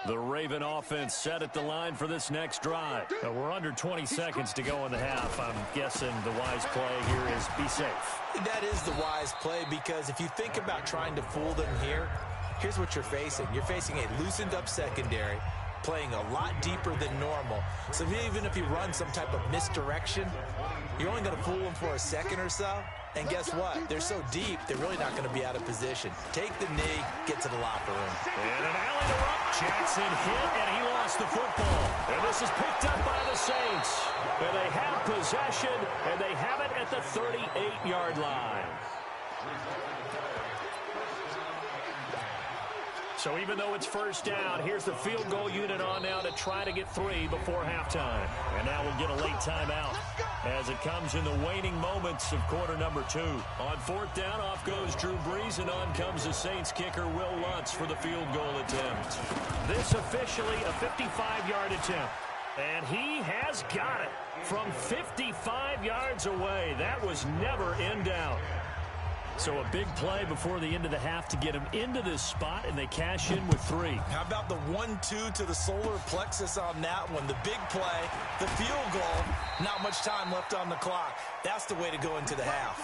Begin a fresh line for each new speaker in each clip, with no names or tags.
The Raven offense set at the line for this next drive. We're under 20 seconds to go in the half. I'm guessing the wise play here is be safe.
That is the wise play, because if you think about trying to fool them here, here's what you're facing. You're facing a loosened up secondary, playing a lot deeper than normal. So even if you run some type of misdirection, you're only going to fool them for a second or so. And guess what? They're so deep, they're really not going to be out of position. Take the knee, get to the locker room.
And an alley to Rupp. Jackson hit, and he lost the football. And this is picked up by the Saints. And they have possession, and they have it at the 38-yard line. So even though it's first down, here's the field goal unit on now to try to get 3 before halftime. And now we'll get a late timeout as it comes in the waning moments of quarter number 2. On fourth down, off goes Drew Brees, and on comes the Saints kicker Will Lutz for the field goal attempt. This officially a 55-yard attempt. And he has got it from 55 yards away. That was never in doubt. So a big play before the end of the half to get him into this spot, and they cash in with 3.
How about the 1-2 to the solar plexus on that one? The big play, the field goal, not much time left on the clock. That's the way to go into the half.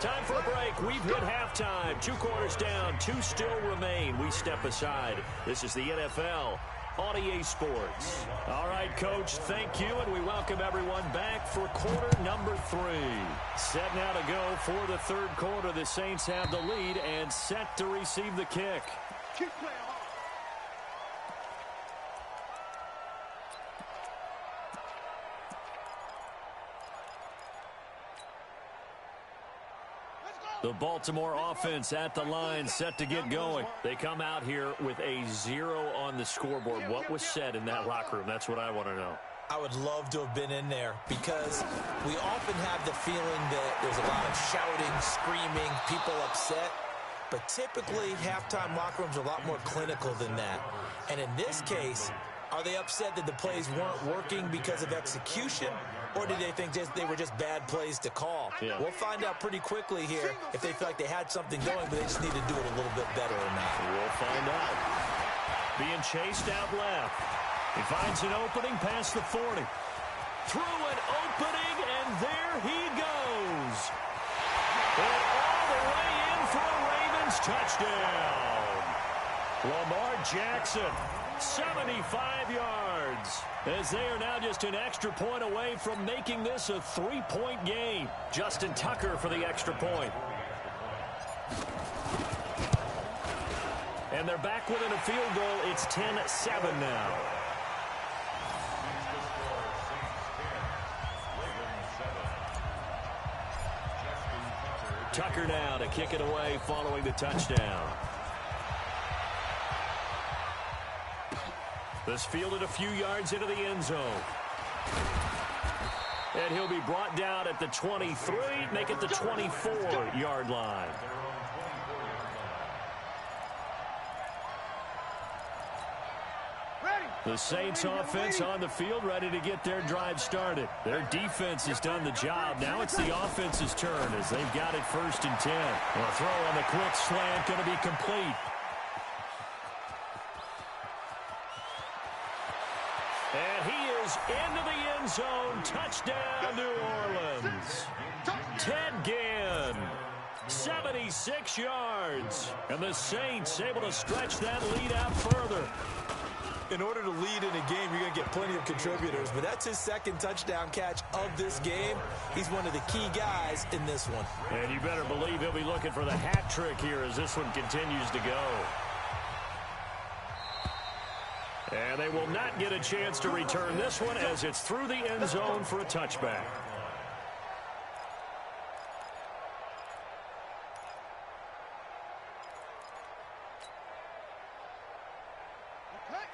Time for a break. We've hit halftime. 2 quarters down, 2 still remain. We step aside. This is the NFL on EA Sports. All right, Coach, thank you, and we welcome everyone back for quarter number 3. Set now to go for the third quarter. The Saints have the lead and set to receive the kick. The Baltimore offense at the line, set to get going. They come out here with a 0 on the scoreboard. What was said in that locker room? That's what I want to know.
I would love to have been in there, because we often have the feeling that there's a lot of shouting, screaming, people upset. But typically, halftime locker rooms are a lot more clinical than that. And in this case, are they upset that the plays weren't working because of execution? Or did they think they were just bad plays to call?
Yeah.
We'll find out pretty quickly here if they feel like they had something going, but they just need to do it a little bit better or not.
We'll find out. Being chased out left. He finds an opening past the 40. Through an opening, and there he goes. And all the way in for a Ravens touchdown. Lamar Jackson, 75 yards. As they are now just an extra point away from making this a 3-point game. Justin Tucker for the extra point. And they're back within a field goal. It's 10-7 now. Tucker now to kick it away following the touchdown. This fielded a few yards into the end zone. And he'll be brought down at the 23, make it the 24-yard line. The Saints offense on the field, ready to get their drive started. Their defense has done the job. Now it's the offense's turn as they've got it 1st and 10. A throw on the quick slant going to be complete. And he is into the end zone. Touchdown, New Orleans. Ted Ginn, 76 yards. And the Saints able to stretch that lead out further.
In order to lead in a game, you're going to get plenty of contributors, but that's his 2nd touchdown catch of this game. He's one of the key guys in this one.
And you better believe he'll be looking for the hat trick here as this one continues to go. And they will not get a chance to return this one as it's through the end zone for a touchback.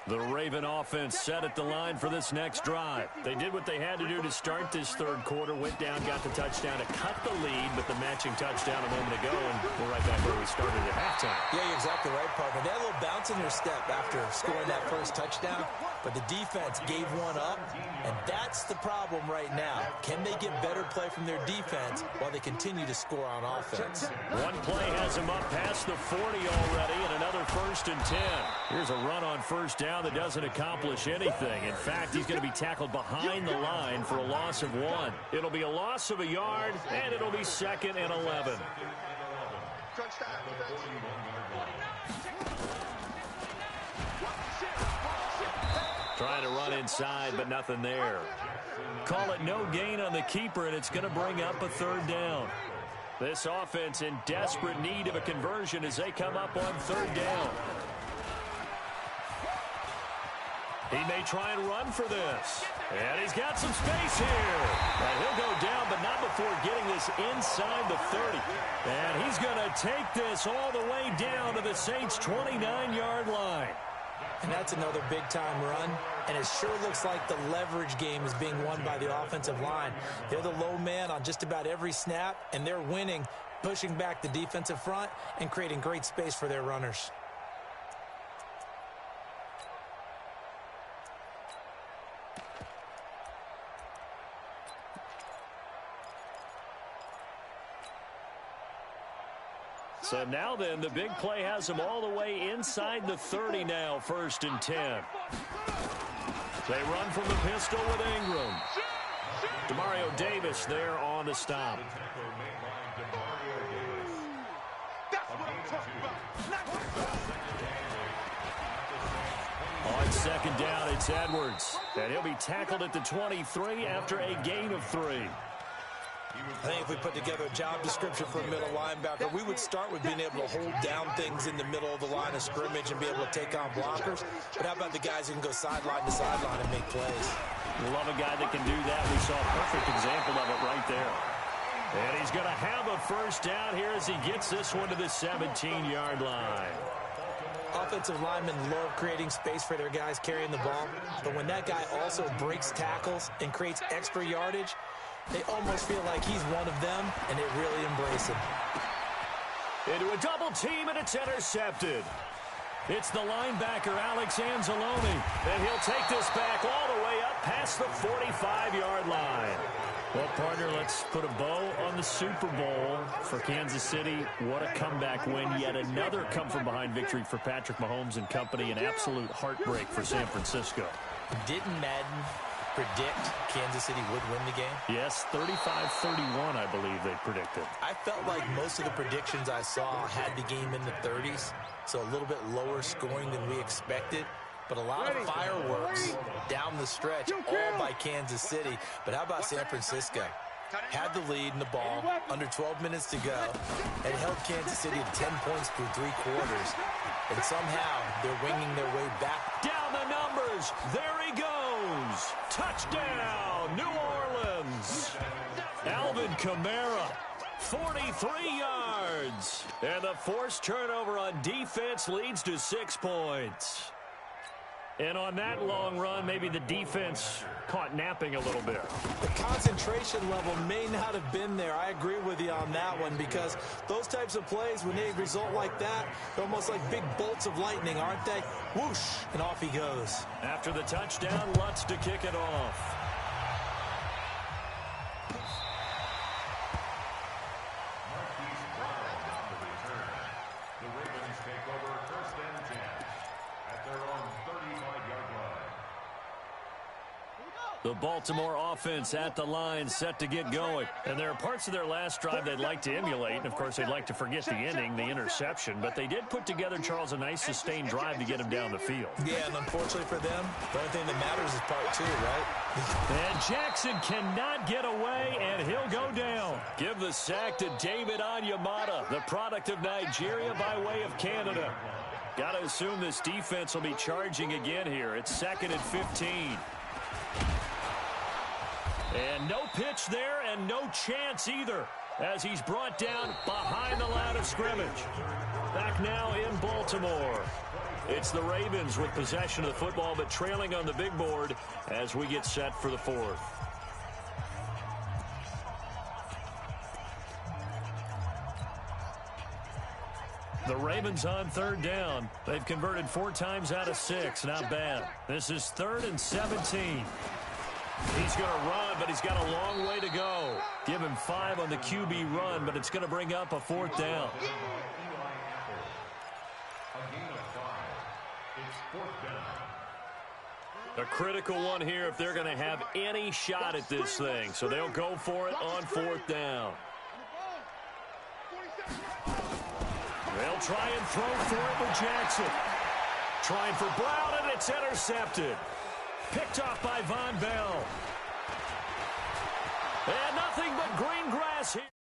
The Raven offense set at the line for this next drive. They did what they had to do to start this third quarter, went down, got the touchdown to cut the lead, but the matching touchdown a moment ago, and we're right back where we started at halftime.
Yeah, you're exactly right, partner. They had a little bounce in their step after scoring that first touchdown, but the defense gave one up, and that's the problem right now. Can they get better play from their defense while they continue to score on offense?
One play has them up past the 40 already, and another 1st and 10. Here's a run on 1st down. down that doesn't accomplish anything. In fact, he's going to be tackled behind the line for a loss of 1. It'll be a loss of a yard, and it'll be 2nd and 11. Trying to run inside, but nothing there. Call it no gain on the keeper, and it's going to bring up a 3rd down. This offense in desperate need of a conversion as they come up on 3rd down. He may try and run for this. And he's got some space here. And he'll go down, but not before getting this inside the 30. And he's going to take this all the way down to the Saints' 29-yard line.
And that's another big-time run. And it sure looks like the leverage game is being won by the offensive line. They're the low man on just about every snap, and they're winning, pushing back the defensive front and creating great space for their runners.
So now then, the big play has them all the way inside the 30 now, 1st and 10. They run from the pistol with Ingram. Demario Davis there on the stop. On 2nd down, it's Edwards. And he'll be tackled at the 23 after a gain of 3.
I think if we put together a job description for a middle linebacker, we would start with being able to hold down things in the middle of the line of scrimmage and be able to take on blockers. But how about the guys who can go sideline to sideline and make plays?
Love a guy that can do that. We saw a perfect example of it right there. And he's going to have a 1st down here as he gets this one to the 17-yard line.
Offensive linemen love creating space for their guys carrying the ball. But when that guy also breaks tackles and creates extra yardage, they almost feel like he's one of them, and they really embrace him.
Into a double team, and it's intercepted. It's the linebacker, Alex Anzalone, and he'll take this back all the way up past the 45-yard line. Well, partner, let's put a bow on the Super Bowl for Kansas City. What a comeback win. Yet another come-from-behind victory for Patrick Mahomes and company. An absolute heartbreak for San Francisco.
Didn't Madden predict Kansas City would win the game?
Yes, 35-31, I believe they predicted.
I felt like most of the predictions I saw had the game in the 30s, so a little bit lower scoring than we expected. But a lot of fireworks down the stretch, all by Kansas City. But how about San Francisco? Had the lead in the ball, under 12 minutes to go, and held Kansas City to 10 points through 3 quarters. And somehow they're winging their way back.
Down the numbers. There he goes. Touchdown, New Orleans. Alvin Kamara, 43 yards. And the forced turnover on defense leads to 6 points. And on that long run, maybe the defense caught napping a little bit.
The concentration level may not have been there. I agree with you on that one, because those types of plays, when they result like that, they're almost like big bolts of lightning, aren't they? Whoosh, and off he goes.
After the touchdown, Lutz to kick it off. The Baltimore offense at the line, set to get going. And there are parts of their last drive they'd like to emulate. And, of course, they'd like to forget the ending, the interception. But they did put together, Charles, a nice sustained drive to get him down the field.
Yeah, and unfortunately for them, the only thing that matters is part 2, right?
And Jackson cannot get away, and he'll go down. Give the sack to David Onyemata, the product of Nigeria by way of Canada. Got to assume this defense will be charging again here. It's 2nd and 15. And no pitch there, and no chance either, as he's brought down behind the line of scrimmage. Back now in Baltimore. It's the Ravens with possession of the football, but trailing on the big board as we get set for the 4th. The Ravens on 3rd down. They've converted 4 times out of 6. Not bad. This is 3rd and 17. He's going to run, but he's got a long way to go. Give him 5 on the QB run, but it's going to bring up a 4th down. A critical one here if they're going to have any shot at this thing. So they'll go for it on 4th down. They'll try and throw for it with Jackson. Trying for Brown, and it's intercepted. Picked off by Von Bell. And nothing but green grass here.